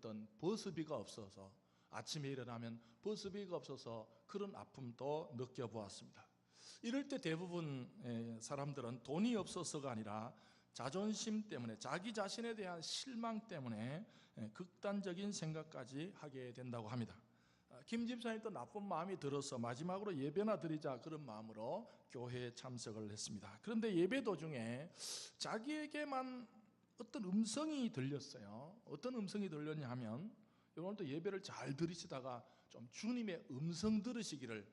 어떤 버스비가 없어서, 아침에 일어나면 버스비가 없어서 그런 아픔도 느껴보았습니다. 이럴 때 대부분 사람들은 돈이 없어서가 아니라 자존심 때문에, 자기 자신에 대한 실망 때문에 극단적인 생각까지 하게 된다고 합니다. 김 집사님도 나쁜 마음이 들어서 마지막으로 예배나 드리자 그런 마음으로 교회에 참석을 했습니다. 그런데 예배 도중에 자기에게만 어떤 음성이 들렸어요. 어떤 음성이 들렸냐 하면, 오늘도 예배를 잘 들으시다가 좀 주님의 음성 들으시기를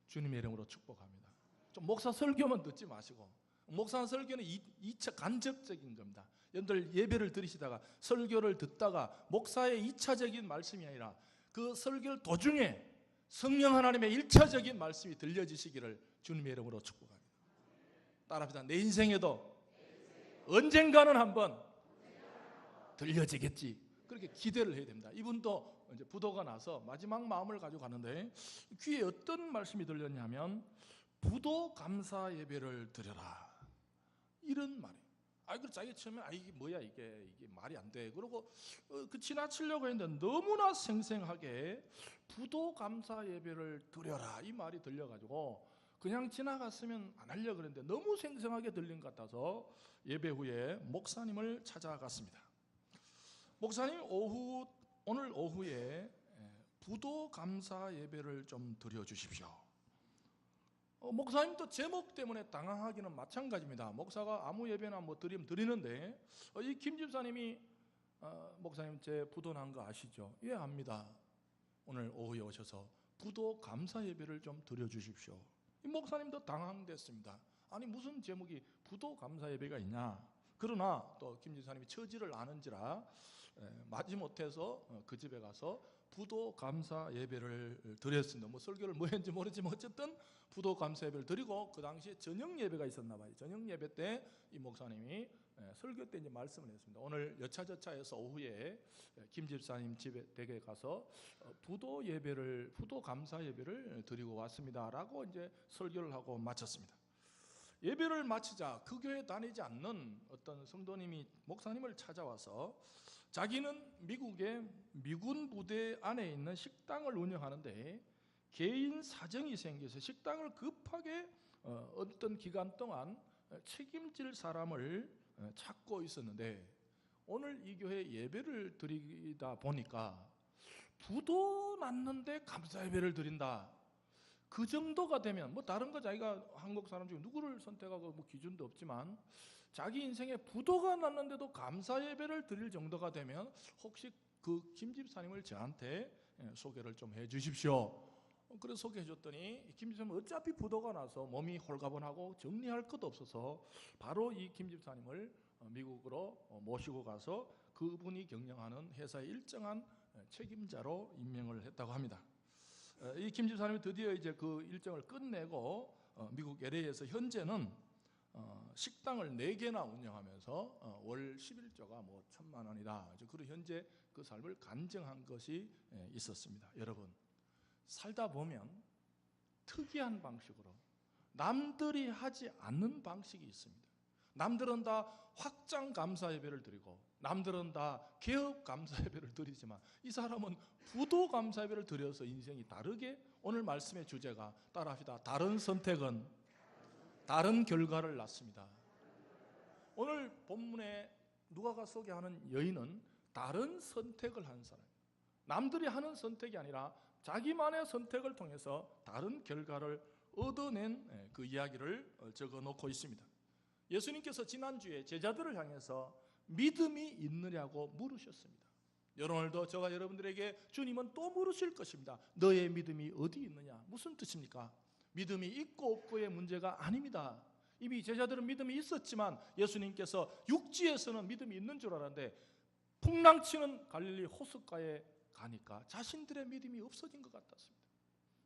주님의 이름으로 축복합니다. 좀 목사 설교만 듣지 마시고, 목사 설교는 2차 간접적인 겁니다. 여러분들 예배를 들으시다가 설교를 듣다가 목사의 2차적인 말씀이 아니라 그 설교 도중에 성령 하나님의 1차적인 말씀이 들려지시기를 주님의 이름으로 축복합니다. 따라합시다. 내 인생에도 언젠가는 한번 들려지겠지. 그렇게 기대를 해야 됩니다. 이분도 이제 부도가 나서 마지막 마음을 가지고 가는데 귀에 어떤 말씀이 들렸냐면 부도 감사 예배를 드려라, 이런 말이에요. 그 자기 처음에 이게 뭐야, 이게 말이 안 돼. 그러고 그 지나치려고 했는데 너무나 생생하게 부도 감사 예배를 드려라 이 말이 들려가지고 그냥 지나갔으면 안 하려고 그랬는데 너무 생생하게 들린 것 같아서 예배 후에 목사님을 찾아갔습니다. 목사님, 오늘 오후에 부도 감사 예배를 좀 드려주십시오. 목사님도 제목 때문에 당황하기는 마찬가지입니다. 목사가 아무 예배나 뭐 드리는데 이 김 집사님이 목사님 제 부도 난 거 아시죠? 예, 압니다. 오늘 오후에 오셔서 부도 감사 예배를 좀 드려주십시오. 이 목사님도 당황됐습니다. 아니 무슨 제목이 부도 감사 예배가 있냐. 그러나 또 김 집사님이 처지를 아는지라 마지못해서 그 집에 가서 부도 감사 예배를 드렸습니다. 뭐 설교를 뭐 했는지 모르지만 어쨌든 부도 감사 예배를 드리고, 그 당시에 저녁 예배가 있었나 봐요. 저녁 예배 때 이 목사님이 설교 때 이제 말씀을 했습니다. 오늘 여차저차해서 오후에 김 집사님 집에 댁에 가서 부도 감사 예배를 드리고 왔습니다라고 이제 설교를 하고 마쳤습니다. 예배를 마치자 그 교회 다니지 않는 어떤 성도님이 목사님을 찾아와서 자기는 미국의 미군 부대 안에 있는 식당을 운영하는데 개인 사정이 생겨서 식당을 급하게 어떤 기간 동안 책임질 사람을 찾고 있었는데, 오늘 이 교회 예배를 드리다 보니까 부도 났는데 감사 예배를 드린다, 그 정도가 되면 뭐 다른 거 자기가 한국 사람 중에 누구를 선택하고 뭐 기준도 없지만 자기 인생에 부도가 났는데도 감사 예배를 드릴 정도가 되면 혹시 그 김 집사님을 저한테 소개를 좀 해 주십시오. 그래서 소개해 줬더니 김 집사님은 어차피 부도가 나서 몸이 홀가분하고 정리할 것도 없어서 바로 이 김 집사님을 미국으로 모시고 가서 그분이 경영하는 회사의 일정한 책임자로 임명을 했다고 합니다. 이 김 집사님이 드디어 이제 그 일정을 끝내고 미국 LA에서 현재는 식당을 4개나 운영하면서 월 11조가 뭐 1,000만 원이다. 그리고 현재 그 삶을 간증한 것이 있었습니다. 여러분, 살다 보면 특이한 방식으로 남들이 하지 않는 방식이 있습니다. 남들은 다 확장 감사 예배를 드리고 남들은 다 개업 감사 예배를 드리지만 이 사람은 부도 감사 예배를 드려서 인생이 다르게, 오늘 말씀의 주제가 따라합시다. 다른 선택은 다른 결과를 낳습니다. 오늘 본문에 누가가 소개하는 여인은 다른 선택을 한 사람, 남들이 하는 선택이 아니라 자기만의 선택을 통해서 다른 결과를 얻어낸 그 이야기를 적어놓고 있습니다. 예수님께서 지난주에 제자들을 향해서 믿음이 있느냐고 물으셨습니다. 오늘도 저와 여러분들에게 주님은 또 물으실 것입니다. 너의 믿음이 어디 있느냐? 무슨 뜻입니까? 믿음이 있고 없고의 문제가 아닙니다. 이미 제자들은 믿음이 있었지만 예수님께서 육지에서는 믿음이 있는 줄 알았는데 풍랑치는 갈릴리 호숫가에 가니까 자신들의 믿음이 없어진 것 같았습니다.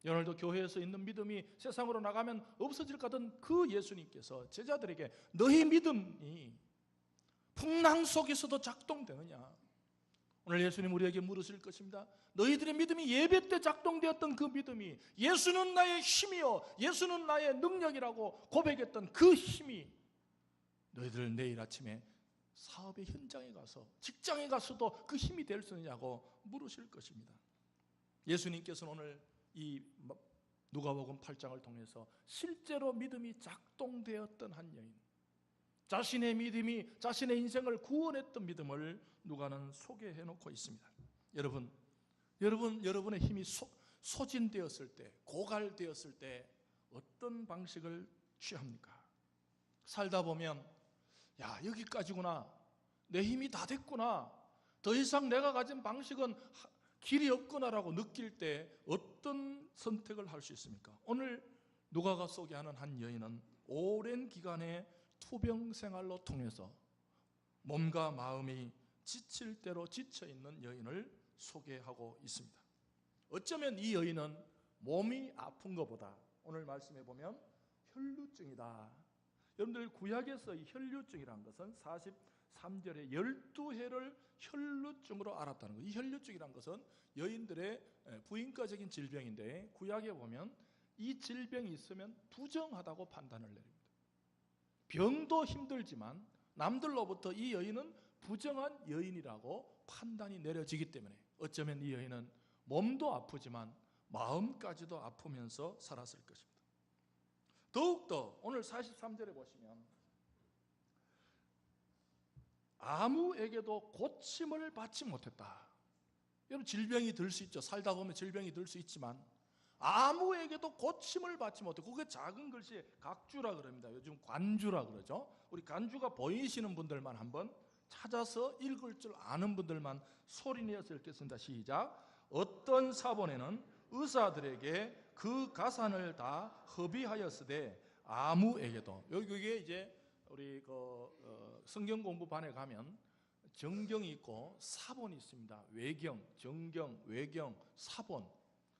오늘도 교회에서 있는 믿음이 세상으로 나가면 없어질 것 같은 그 예수님께서 제자들에게 너희 믿음이 풍랑 속에서도 작동되느냐? 오늘 예수님 우리에게 물으실 것입니다. 너희들의 믿음이 예배 때 작동되었던 그 믿음이 예수는 나의 힘이요 예수는 나의 능력이라고 고백했던 그 힘이 너희들 내일 아침에 사업의 현장에 가서, 직장에 가서도 그 힘이 될 수 있느냐고 물으실 것입니다. 예수님께서는 오늘 이 누가복음 8장을 통해서 실제로 믿음이 작동되었던 한 여인, 자신의 믿음이 자신의 인생을 구원했던 믿음을 누가는 소개해 놓고 있습니다. 여러분의 힘이 소진되었을 때, 고갈되었을 때 어떤 방식을 취합니까? 살다 보면 야, 여기까지구나, 내 힘이 다 됐구나, 더 이상 내가 가진 방식은 길이 없구나라고 느낄 때 어떤 선택을 할 수 있습니까? 오늘 누가가 소개하는 한 여인은 오랜 기간의 투병 생활로 통해서 몸과 마음이 지칠 대로 지쳐있는 여인을 소개하고 있습니다. 어쩌면 이 여인은 몸이 아픈 것보다 오늘 말씀해 보면 혈루증이다. 여러분들 구약에서 이 혈루증이라는 것은 43절에 12해를 혈루증으로 알았다는 거예요. 이 혈루증이라는 것은 여인들의 부인과적인 질병인데 구약에 보면 이 질병이 있으면 부정하다고 판단을 내립니다. 병도 힘들지만 남들로부터 이 여인은 부정한 여인이라고 판단이 내려지기 때문에 어쩌면 이 여인은 몸도 아프지만 마음까지도 아프면서 살았을 것입니다. 더욱더 오늘 43절에 보시면 아무에게도 고침을 받지 못했다. 여러분, 질병이 들 수 있죠. 살다 보면 질병이 들 수 있지만 아무에게도 고침을 받지 못했고, 그게 작은 글씨에 각주라 그럽니다. 요즘 관주라 그러죠. 우리 관주가 보이시는 분들만 한번 찾아서 읽을 줄 아는 분들만 소리내어서 읽겠습니다. 시작. 어떤 사본에는 의사들에게 그 가산을 다 허비하였으되 아무에게도, 여기에 이제 우리 성경 공부반에 가면 정경이 있고 사본이 있습니다. 외경, 정경, 외경, 사본.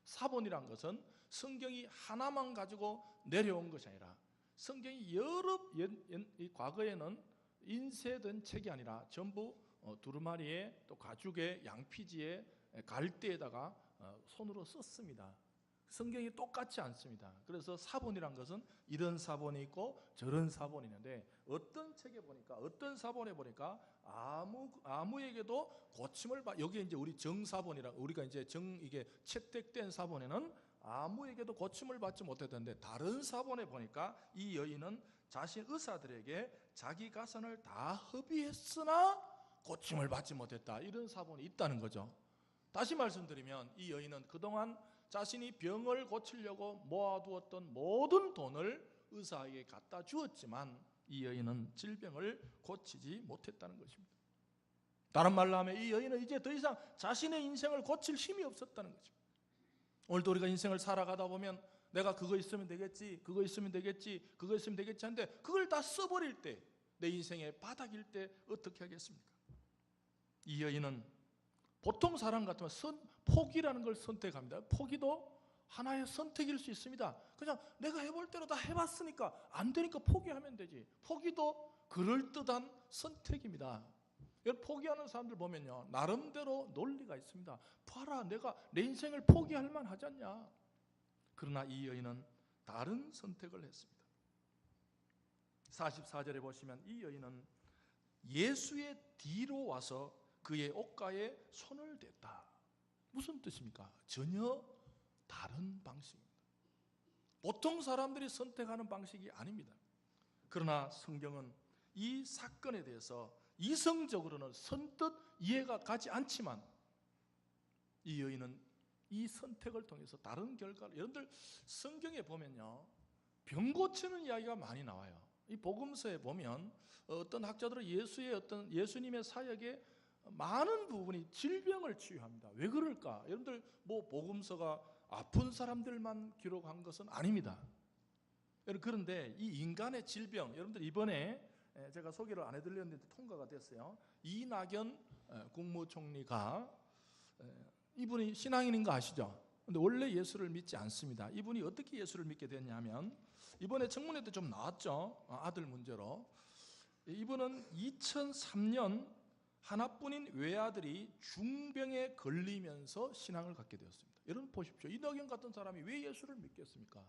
사본이란 것은 성경이 하나만 가지고 내려온 것이 아니라 성경이 여러 과거에는 인쇄된 책이 아니라 전부 두루마리에 또 가죽에 양피지에 갈대에다가 손으로 썼습니다. 성경이 똑같지 않습니다. 그래서 사본이란 것은 이런 사본이 있고 저런 사본이 있는데 어떤 책에 보니까, 어떤 사본에 보니까 아무에게도 고침을 여기에 이제 우리 정사본이라, 우리가 이제 이게 채택된 사본에는 아무에게도 고침을 받지 못했던데 다른 사본에 보니까 이 여인은 자신 의사들에게 자기 가산을 다 허비했으나 고침을 받지 못했다, 이런 사본이 있다는 거죠. 다시 말씀드리면 이 여인은 그동안 자신이 병을 고치려고 모아두었던 모든 돈을 의사에게 갖다 주었지만 이 여인은 질병을 고치지 못했다는 것입니다. 다른 말로 하면 이 여인은 이제 더 이상 자신의 인생을 고칠 힘이 없었다는 거죠. 오늘도 우리가 인생을 살아가다 보면 내가 그거 있으면 되겠지, 그거 있으면 되겠지, 그거 있으면 되겠지 하는데 그걸 다 써버릴 때, 내 인생의 바닥일 때 어떻게 하겠습니까? 이 여인은 보통 사람 같으면 포기라는 걸 선택합니다. 포기도 하나의 선택일 수 있습니다. 그냥 내가 해볼 대로 다 해봤으니까 안 되니까 포기하면 되지. 포기도 그럴듯한 선택입니다. 포기하는 사람들 보면요, 나름대로 논리가 있습니다. 봐라, 내가 내 인생을 포기할 만하지 않냐. 그러나 이 여인은 다른 선택을 했습니다. 44절에 보시면 이 여인은 예수의 뒤로 와서 그의 옷가에 손을 댔다. 무슨 뜻입니까? 전혀 다른 방식입니다. 보통 사람들이 선택하는 방식이 아닙니다. 그러나 성경은 이 사건에 대해서 이성적으로는 선뜻 이해가 가지 않지만 이 여인은 이 선택을 통해서 다른 결과를, 여러분들 성경에 보면요, 병 고치는 이야기가 많이 나와요. 이 복음서에 보면 어떤 학자들은 예수님의 사역에 많은 부분이 질병을 치유합니다. 왜 그럴까? 여러분들 복음서가 아픈 사람들만 기록한 것은 아닙니다. 그런데 이 인간의 질병, 여러분들 이번에 제가 소개를 안 해드렸는데 통과가 됐어요. 이낙연 국무총리가, 이분이 신앙인인 거 아시죠? 근데 원래 예수를 믿지 않습니다. 이분이 어떻게 예수를 믿게 됐냐면 이번에 청문회 때 좀 나왔죠. 아들 문제로. 이분은 2003년 하나뿐인 외아들이 중병에 걸리면서 신앙을 갖게 되었습니다. 여러분 보십시오. 이낙연 같은 사람이 왜 예수를 믿겠습니까?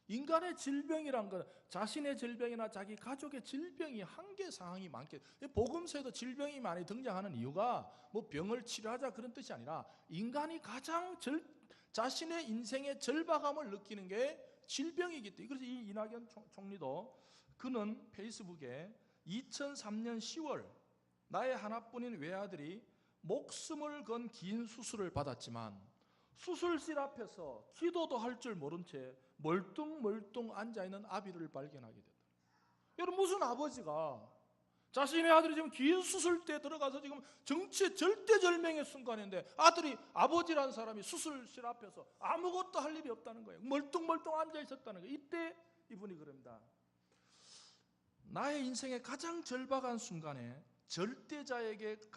인간의 질병이란 건 자신의 질병이나 자기 가족의 질병이 한계 상황이 많게, 복음서에도 질병이 많이 등장하는 이유가 뭐 병을 치료하자 그런 뜻이 아니라 인간이 가장 자신의 인생의 절박함을 느끼는 게 질병이기 때문에. 그래서 이 이낙연 총리도 그는 페이스북에 2003년 10월 나의 하나뿐인 외아들이 목숨을 건 긴 수술을 받았지만 수술실 앞에서 기도도 할 줄 모른 채 멀뚱멀뚱 앉아있는 아비를 발견하게 됐다. 여러분, 무슨 아버지가 자신의 아들이 지금 긴 수술대에 들어가서 지금 절대절명의 순간인데 아들이, 아버지라는 사람이 수술실 앞에서 아무것도 할 일이 없다는 거예요. 멀뚱멀뚱 앉아있었다는 거예요. 이때 이분이 그럽니다. 나의 인생의 가장 절박한 순간에 절대자에게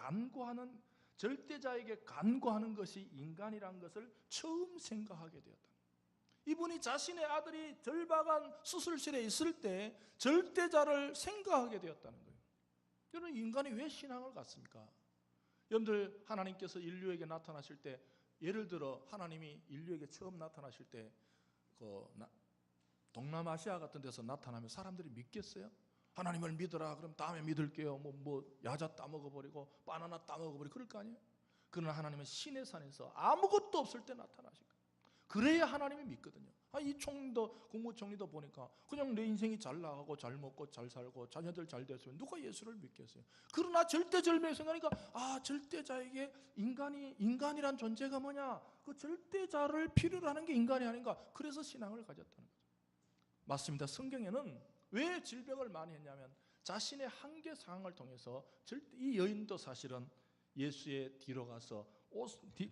간구하는 것이 인간이란 것을 처음 생각하게 되었다. 이분이 자신의 아들이 절박한 수술실에 있을 때 절대자를 생각하게 되었다는 거예요. 여러분, 인간이 왜 신앙을 갖습니까? 여러분들, 하나님께서 인류에게 나타나실 때, 예를 들어 하나님이 인류에게 처음 나타나실 때 동남아시아 같은 데서 나타나면 사람들이 믿겠어요? 하나님을 믿어라. 그럼 다음에 믿을게요. 뭐 야자 따먹어버리고 바나나 따먹어버리고 그럴 거 아니에요? 그러나 하나님은 신의 산에서 아무것도 없을 때 나타나실 거예요. 그래야 하나님이 믿거든요. 이 총리도, 국무총리도 보니까 그냥 내 인생이 잘 나가고 잘 먹고 잘 살고 자녀들 잘 됐으면 누가 예수를 믿겠어요? 그러나 절대절명의 순간이니까 절대자에게 인간이란 존재가 뭐냐? 그 절대자를 필요로 하는 게 인간이 아닌가? 그래서 신앙을 가졌다는 거죠. 맞습니다. 성경에는 왜 질병을 많이 했냐면 자신의 한계 상황을 통해서, 이 여인도 사실은 예수의 뒤로 가서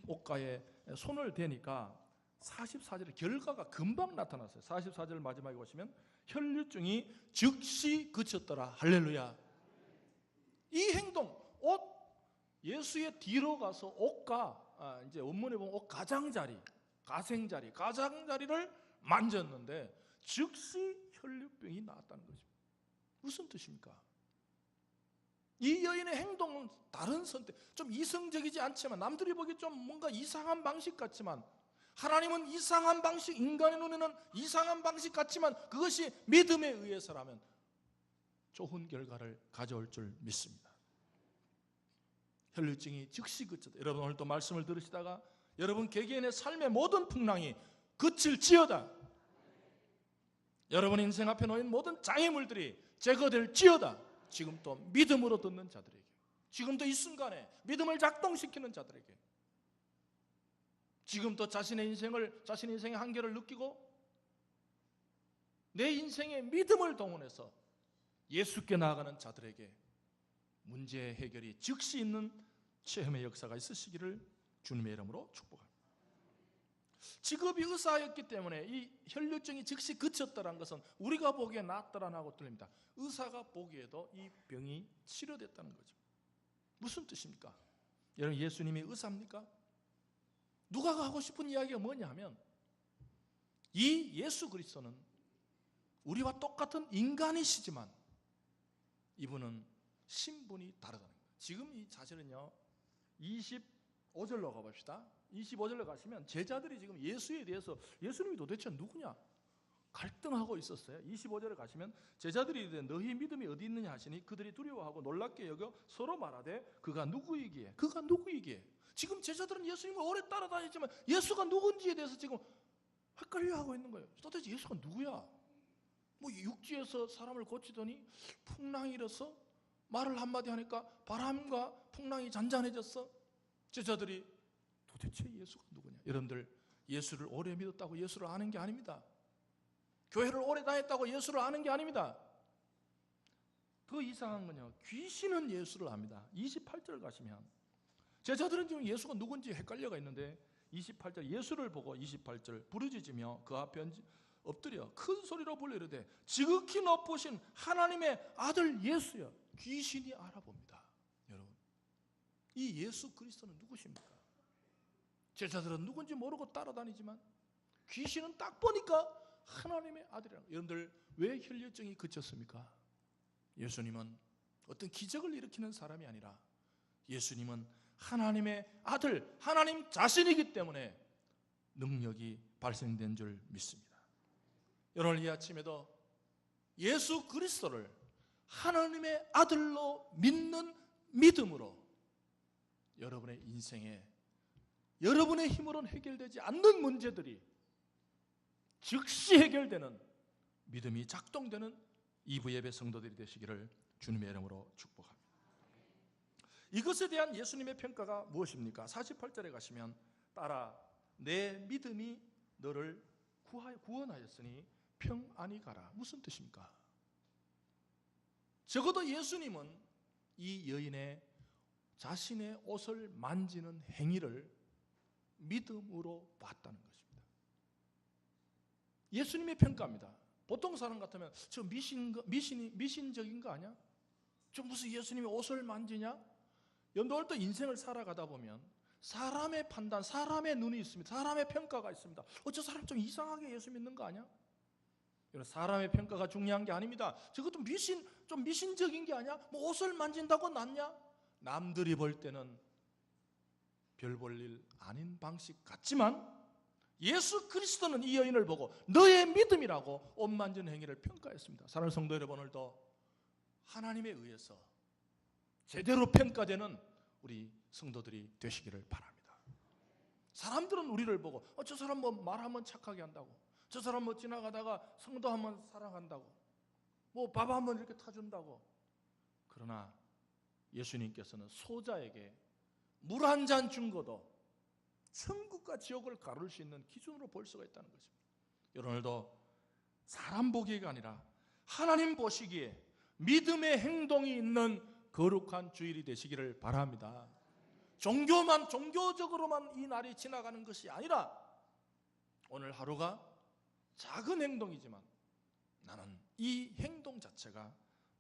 옷가에 손을 대니까 44절의 결과가 금방 나타났어요. 44절 마지막에 보시면 혈류증이 즉시 그쳤더라. 할렐루야. 이 행동, 예수의 뒤로 가서 옷가, 이제 원문에 보면 옷 가장자리를 만졌는데 즉시 혈류병이 나았다는 거죠. 무슨 뜻입니까? 이 여인의 행동은 다른 선택, 좀 이성적이지 않지만, 남들이 보기 좀 뭔가 이상한 방식 같지만, 하나님은 이상한 방식, 인간의 눈에는 이상한 방식 같지만 그것이 믿음에 의해서라면 좋은 결과를 가져올 줄 믿습니다. 혈류증이 즉시 그쳤다. 여러분, 오늘 또 말씀을 들으시다가 여러분 개개인의 삶의 모든 풍랑이 그칠지어다. 여러분 인생 앞에 놓인 모든 장애물들이 제거될지어다. 지금 또 믿음으로 듣는 자들에게, 지금도 이 순간에 믿음을 작동시키는 자들에게, 지금도 자신의 인생의 한계를 느끼고 내 인생의 믿음을 동원해서 예수께 나아가는 자들에게 문제 해결이 즉시 있는 체험의 역사가 있으시기를 주님의 이름으로 축복합니다. 직업이 의사였기 때문에 이 혈류증이 즉시 그쳤다는 것은 우리가 보기에 낫더라라고 들립니다. 의사가 보기에도 이 병이 치료됐다는 거죠. 무슨 뜻입니까? 여러분, 예수님이 의사입니까? 누가 하고 싶은 이야기가 뭐냐 하면 이 예수 그리스도는 우리와 똑같은 인간이시지만 이분은 신분이 다르다는 거예요. 지금 이 사실은요, 25절로 가봅시다. 25절로 가시면 제자들이 지금 예수에 대해서 예수님이 도대체 누구냐 갈등하고 있었어요. 25절에 가시면 제자들이 이르되 너희 믿음이 어디 있느냐 하시니 그들이 두려워하고 놀랍게 여겨 서로 말하되 그가 누구이기에. 지금 제자들은 예수님을 오래 따라다녔지만 예수가 누군지에 대해서 지금 헷갈려하고 있는 거예요. 도대체 예수가 누구야? 뭐 육지에서 사람을 고치더니 풍랑이 일어서 말을 한마디 하니까 바람과 풍랑이 잔잔해졌어. 제자들이 도대체 예수가 누구냐? 여러분들, 예수를 오래 믿었다고 예수를 아는 게 아닙니다. 교회를 오래 다녔다고 예수를 아는 게 아닙니다. 더 이상한 건요, 귀신은 예수를 압니다. 28절 가시면 제자들은 지금 예수가 누군지 헷갈려가 있는데 28절 예수를 보고 28절 부르짖으며 그 앞에 엎드려 큰 소리로 불러 이르되 지극히 높으신 하나님의 아들 예수여. 귀신이 알아봅니다. 여러분, 이 예수 그리스도는 누구십니까? 제자들은 누군지 모르고 따라다니지만 귀신은 딱 보니까 하나님의 아들이라는 거예요. 여러분들, 왜 혈류증이 그쳤습니까? 예수님은 어떤 기적을 일으키는 사람이 아니라 예수님은 하나님의 아들, 하나님 자신이기 때문에 능력이 발생된 줄 믿습니다. 오늘 이 아침에도 예수 그리스도를 하나님의 아들로 믿는 믿음으로 여러분의 인생에 여러분의 힘으로는 해결되지 않는 문제들이 즉시 해결되는 믿음이 작동되는 2부 예배 성도들이 되시기를 주님의 이름으로 축복합니다. 이것에 대한 예수님의 평가가 무엇입니까? 48절에 가시면 따라 내 믿음이 너를 구원하였으니 평안히 가라. 무슨 뜻입니까? 적어도 예수님은 이 여인의 자신의 옷을 만지는 행위를 믿음으로 봤다는 것입니다. 예수님의 평가입니다. 보통 사람 같으면 저 미신적인 거 아니야? 저 무슨 예수님이 옷을 만지냐? 여러분들 또 인생을 살아가다 보면 사람의 판단, 사람의 눈이 있습니다. 사람의 평가가 있습니다. 저 사람 좀 이상하게 예수 믿는 거 아니야? 사람의 평가가 중요한 게 아닙니다. 저것도 좀 미신적인 게 아니야? 뭐 옷을 만진다고 낫냐? 남들이 볼 때는 별 볼 일 아닌 방식 같지만 예수 그리스도는 이 여인을 보고 너의 믿음이라고 옷 만지는 행위를 평가했습니다. 사랑하는 성도 여러분, 오늘도 하나님에 의해서 제대로 평가되는 우리 성도들이 되시기를 바랍니다. 사람들은 우리를 보고 저 사람 뭐 말하면 착하게 한다고, 저 사람 뭐 지나가다가 성도 한번 사랑한다고, 뭐 밥 한번 이렇게 타준다고. 그러나 예수님께서는 소자에게 물 한 잔 준 것도 천국과 지옥을 가를 수 있는 기준으로 볼 수가 있다는 것입니다. 오늘도 사람 보기가 아니라 하나님 보시기에 믿음의 행동이 있는 거룩한 주일이 되시기를 바랍니다. 종교적으로만 이 날이 지나가는 것이 아니라 오늘 하루가 작은 행동이지만 나는 이 행동 자체가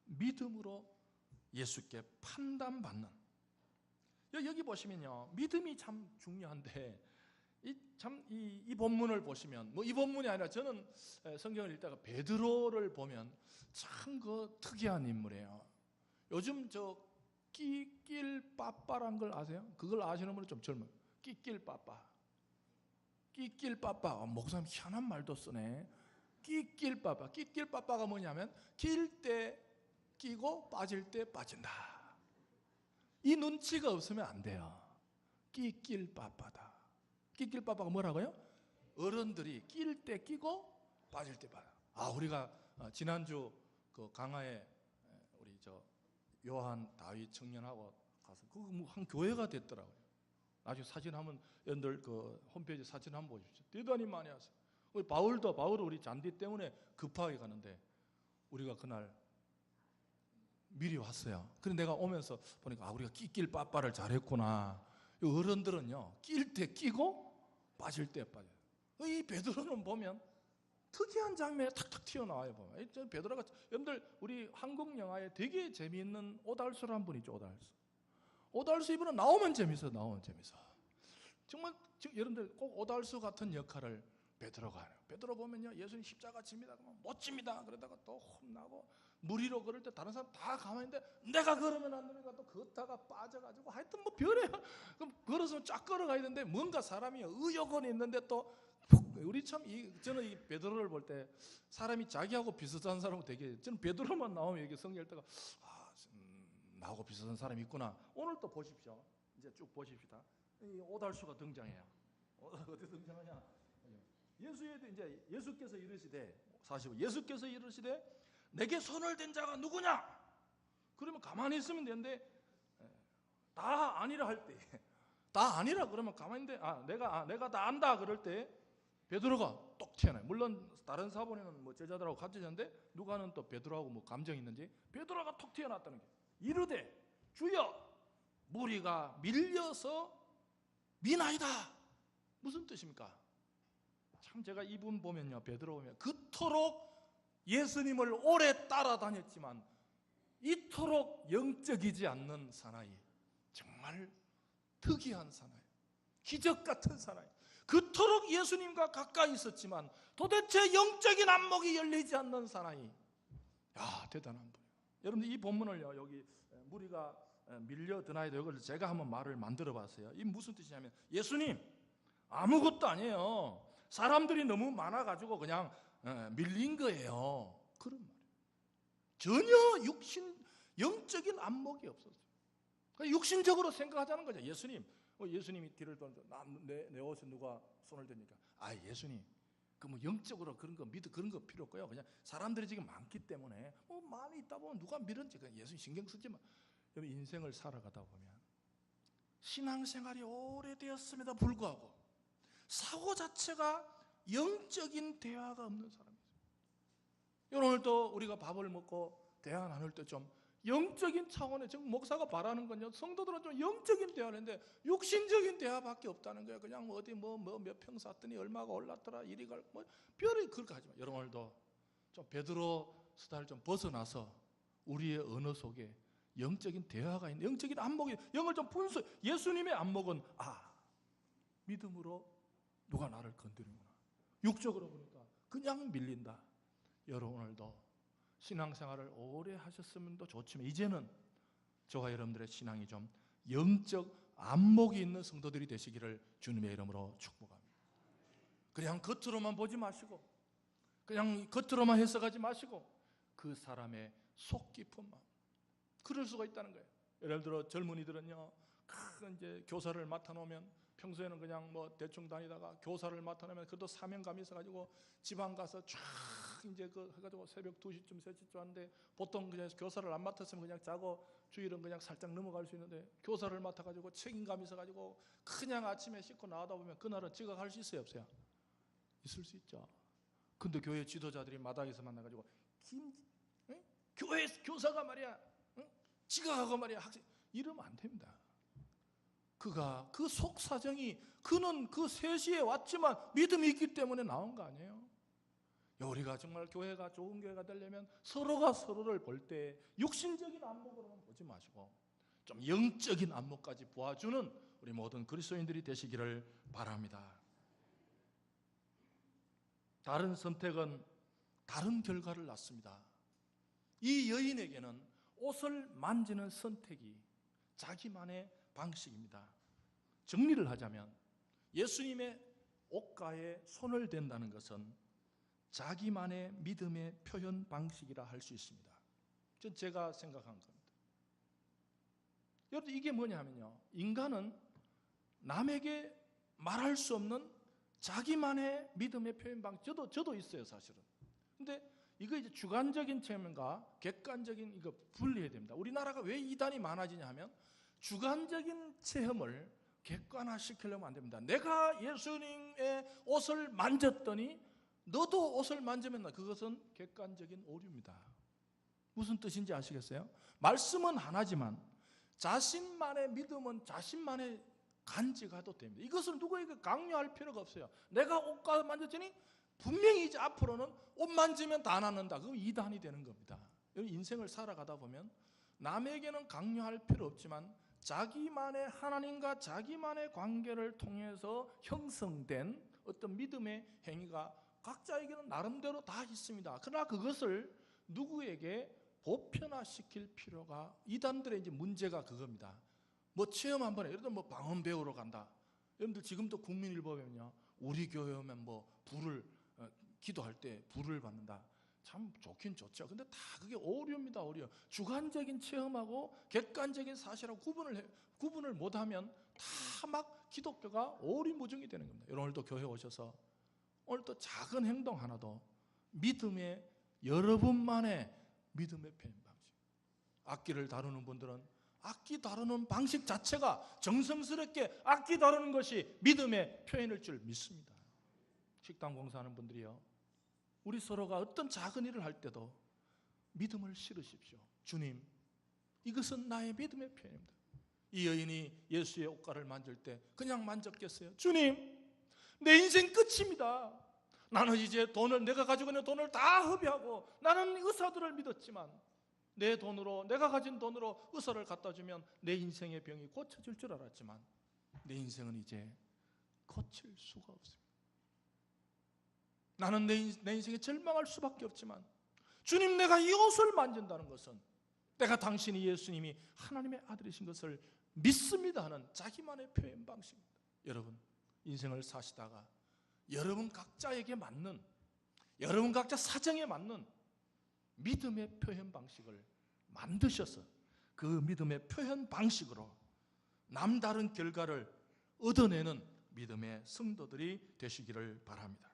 믿음으로 예수께 판단받는, 여기 보시면요, 믿음이 참 중요한데 이 본문을 보시면 뭐 이 본문이 아니라 저는 성경을 읽다가 베드로를 보면 참 그 특이한 인물이에요. 요즘 저 끼낄빠빠란 걸 아세요? 그걸 아시는 분은 좀 젊어요. 끼낄빠빠. 목사님 희한한 말도 쓰네. 끼낄빠빠가 뭐냐면 낄 때 끼고 빠질 때 빠진다. 이 눈치가 없으면 안 돼요. 끼낄빠빠다. 끼낄빠빠가 뭐라고요? 어른들이 낄 때 끼고 빠질 때 빠져. 우리가 지난주 그 강화에 우리 저 요한 다윗 청년하고 가서 그거 뭐 한 교회가 됐더라고요. 나중에 사진 한번 여러분들 그 홈페이지 사진 한번 보십시오. 대단히 많이 하세요. 우리 바울은 우리 잔디 때문에 급하게 가는데 우리가 그날 미리 왔어요. 그런데 내가 오면서 보니까 우리가 끼낄빠빠를 잘했구나. 어른들은요 낄 때 끼고 빠질 때 빠져요. 이 베드로는 보면 특이한 장면에 탁탁 튀어나와요. 보면 베드로가, 여러분들 우리 한국 영화에 되게 재미있는 오달수라는 분 있죠. 오달수 이분은 나오면 재밌어. 정말 여러분들 꼭 오달수 같은 역할을 베드로가 해요. 베드로 보면요 예수님 십자가 집니다 그러면 못 집니다. 그러다가 또 혼나고 물 위로 걸을 때 다른 사람 다 가만히 있는데 내가 걸으면 안 되니까 또 걷다가 빠져가지고 하여튼 뭐 별이야. 그럼 걸어서 쫙 걸어가야 되는데 뭔가 사람이 의욕은 있는데 또 우리 참 저는 이 베드로를 볼 때 사람이 자기하고 비슷한 사람은 되게, 저는 베드로만 나오면 이게 성경 읽다가 나하고 비슷한 사람이 있구나. 오늘 또 보십시오. 이제 쭉 보십시다. 이 오달수가 등장해요. 어디 등장하냐? 이제 예수께서 이르시되 45 예수께서 이르시되 내게 손을 댄 자가 누구냐? 그러면 가만히 있으면 되는데 다 아니라 할 때, 다 아니라 그러면 가만히 있는데 내가 다 안다 그럴 때 베드로가 똑 튀어나요. 물론 다른 사본에는 뭐 제자들하고 같이 있는데 누가는 또 베드로하고 뭐 감정이 있는지 베드로가 톡 튀어났다는 게, 이르되 주여 무리가 밀려서 미나이다. 무슨 뜻입니까? 참 제가 이분 보면요, 베드로 보면 그토록 예수님을 오래 따라다녔지만 이토록 영적이지 않는 사나이, 정말 특이한 사나이, 기적 같은 사나이, 그토록 예수님과 가까이 있었지만 도대체 영적인 안목이 열리지 않는 사나이. 대단한 분이에요. 여러분 이 본문을요, 여기 무리가 밀려드나이다, 이걸 제가 한번 말을 만들어 봤어요. 이 무슨 뜻이냐면 예수님 아무것도 아니에요. 사람들이 너무 많아가지고 그냥 밀린 거예요. 그런 말이에요. 전혀 영적인 안목이 없었어요. 육신적으로 생각하자는 거죠. 예수님이 뒤를 돌면서 내 옷에 누가 손을 대니까 예수님 뭐 영적으로 그런 거 그런 거 필요 없고요. 그냥 사람들이 지금 많기 때문에 많이 있다 보면 누가 밀었지. 그냥 예수님 신경 쓰지 마. 여러분 인생을 살아가다 보면 신앙생활이 오래되었음에도 불구하고 사고 자체가 영적인 대화가 없는 사람이에요. 오늘도 우리가 밥을 먹고 대화 나눌 때 좀 영적인 차원의 지금 목사가 바라는 건요, 성도들은 좀 영적인 대화를 했는데 육신적인 대화밖에 없다는 거예요. 그냥 어디 몇 평 샀더니 얼마가 올랐더라 이리 갈 별이 그렇게 하지 마. 여러분 오늘도 좀 베드로 스타일 좀 벗어나서 우리의 언어 속에 영적인 대화가 있는, 영적인 안목이, 영을 좀 분수. 예수님의 안목은 믿음으로 누가 나를 건드리는구나. 육적으로 보니까 그냥 밀린다. 여러분 오늘도 신앙생활을 오래 하셨으면 좋지만 이제는 저와 여러분들의 신앙이 좀 영적 안목이 있는 성도들이 되시기를 주님의 이름으로 축복합니다. 그냥 겉으로만 보지 마시고 그냥 겉으로만 해석하지 마시고 그 사람의 속 깊은 마음, 그럴 수가 있다는 거예요. 예를 들어 젊은이들은요, 이제 교사를 맡아놓으면 평소에는 그냥 대충 다니다가 교사를 맡아놓으면 그래도 사명감이 있어가지고 지방 가서 쫙 이제 해가지고 새벽 2시쯤 3시쯤 하는데 보통 그냥 교사를 안 맡았으면 그냥 자고 주일은 그냥 살짝 넘어갈 수 있는데 교사를 맡아가지고 책임감이 있어가지고 그냥 아침에 씻고 나오다 보면 그날은 지각할 수 있어요, 없어요? 있을 수 있죠. 근데 교회 지도자들이 마당에서 만나가지고 교회 교사가 말이야 지각하고 말이야 학생 이러면 안 됩니다. 그가 그 속 사정이 그는 그 3시에 왔지만 믿음이 있기 때문에 나온 거 아니에요? 우리가 정말 교회가 좋은 교회가 되려면 서로가 서로를 볼 때 육신적인 안목으로만 보지 마시고 좀 영적인 안목까지 보아주는 우리 모든 그리스도인들이 되시기를 바랍니다. 다른 선택은 다른 결과를 낳습니다. 이 여인에게는 옷을 만지는 선택이 자기만의 방식입니다. 정리를 하자면 예수님의 옷가에 손을 댄다는 것은 자기만의 믿음의 표현 방식이라 할 수 있습니다. 제가 생각한 겁니다. 여러분 이게 뭐냐면요, 인간은 남에게 말할 수 없는 자기만의 믿음의 표현 방식, 저도 있어요 사실은. 근데 이거 이제 주관적인 체험과 객관적인 이거 분리해야 됩니다. 우리나라가 왜 이단이 많아지냐 하면 주관적인 체험을 객관화시키려면 안 됩니다. 내가 예수님의 옷을 만졌더니 너도 옷을 만지면 그것은 객관적인 오류입니다. 무슨 뜻인지 아시겠어요? 말씀은 하나지만 자신만의 믿음은 자신만의 간직해도 됩니다. 이것을 누구에게 강요할 필요가 없어요. 내가 옷가 만졌더니 분명히 이제 앞으로는 옷 만지면 다 낫는다. 그건 이단이 되는 겁니다. 인생을 살아가다 보면 남에게는 강요할 필요 없지만 자기만의 하나님과 자기만의 관계를 통해서 형성된 어떤 믿음의 행위가 각자에게는 나름대로 다 있습니다. 그러나 그것을 누구에게 보편화시킬 필요가, 이단들의 이제 문제가 그겁니다. 체험 한번 해. 예를 들어 방언 배우러 간다. 여러분들 지금도 국민일보 보면요, 우리 교회 오면 불을 기도할 때 불을 받는다. 참 좋긴 좋죠. 근데 다 그게 오류입니다. 오류. 주관적인 체험하고 객관적인 사실하고 구분을 못하면 다 막 기독교가 오리무중이 되는 겁니다. 여러분 오늘도 교회 오셔서 오늘도 작은 행동 하나도 믿음의 여러분만의 믿음의 표현 방식. 악기를 다루는 분들은 악기 다루는 방식 자체가 정성스럽게 악기 다루는 것이 믿음의 표현일 줄 믿습니다. 식당 공사하는 분들이요, 우리 서로가 어떤 작은 일을 할 때도 믿음을 실으십시오. 주님, 이것은 나의 믿음의 표현입니다. 이 여인이 예수의 옷가를 만질 때 그냥 만졌겠어요? 주님, 내 인생 끝입니다. 나는 이제 내가 가지고 있는 돈을 다 허비하고 나는 의사들을 믿었지만 내 돈으로, 내가 가진 돈으로 의사를 갖다 주면 내 인생의 병이 고쳐질 줄 알았지만 내 인생은 이제 고칠 수가 없습니다. 나는 내 인생에 절망할 수밖에 없지만 주님, 내가 이 옷을 만진다는 것은 내가 당신이 예수님이 하나님의 아들이신 것을 믿습니다 하는 자기만의 표현 방식입니다. 여러분 인생을 사시다가 여러분 각자에게 맞는 여러분 각자 사정에 맞는 믿음의 표현 방식을 만드셔서 그 믿음의 표현 방식으로 남다른 결과를 얻어내는 믿음의 성도들이 되시기를 바랍니다.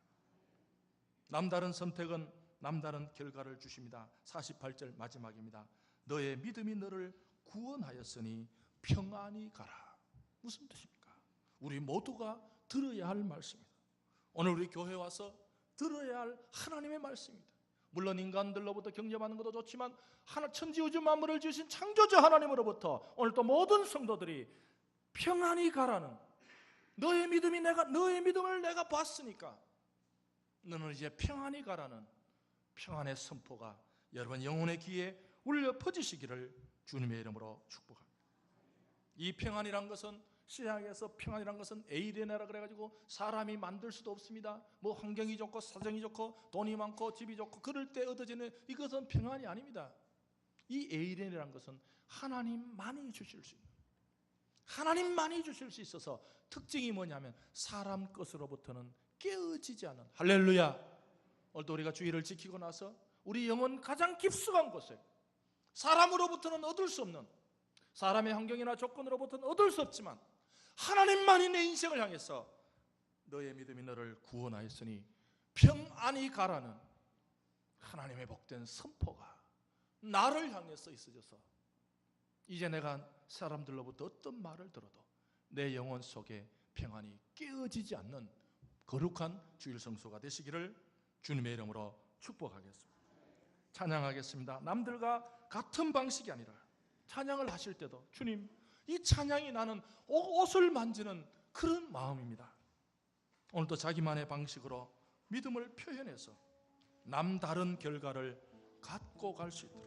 남다른 선택은 남다른 결과를 주십니다. 48절 마지막입니다. 너의 믿음이 너를 구원하였으니 평안히 가라. 무슨 뜻입니까? 우리 모두가 들어야 할 말씀입니다. 오늘 우리 교회 와서 들어야 할 하나님의 말씀입니다. 물론 인간들로부터 경험하는 것도 좋지만 천지우주 만물을 지으신 창조주 하나님으로부터 오늘 또 모든 성도들이 평안히 가라는, 너의 믿음을 내가 봤으니까 너는 이제 평안히 가라는 평안의 선포가 여러분 영혼의 귀에 울려 퍼지시기를 주님의 이름으로 축복합니다. 이 평안이란 것은, 신약에서 평안이란 것은 에이레네라 그래가지고 사람이 만들 수도 없습니다. 뭐 환경이 좋고 사정이 좋고 돈이 많고 집이 좋고 그럴 때 얻어지는 이것은 평안이 아닙니다. 이 에이레네란 것은 하나님만이 주실 수 있는, 하나님만이 주실 수 있어서 특징이 뭐냐면 사람 것으로부터는 깨어지지 않은, 할렐루야. 오늘도 우리가 주의를 지키고 나서 우리 영혼 가장 깊숙한 곳에 사람으로부터는 얻을 수 없는, 사람의 환경이나 조건으로부터는 얻을 수 없지만 하나님만이 내 인생을 향해서 너의 믿음이 너를 구원하였으니 평안히 가라는 하나님의 복된 선포가 나를 향해서 있어져서 이제 내가 사람들로부터 어떤 말을 들어도 내 영혼 속에 평안이 깨어지지 않는 거룩한 주일 성수가 되시기를 주님의 이름으로 축복하겠습니다. 찬양하겠습니다. 남들과 같은 방식이 아니라 찬양을 하실 때도 주님, 이 찬양이 나는 옷을 만지는 그런 마음입니다. 오늘도 자기만의 방식으로 믿음을 표현해서 남다른 결과를 갖고 갈 수 있도록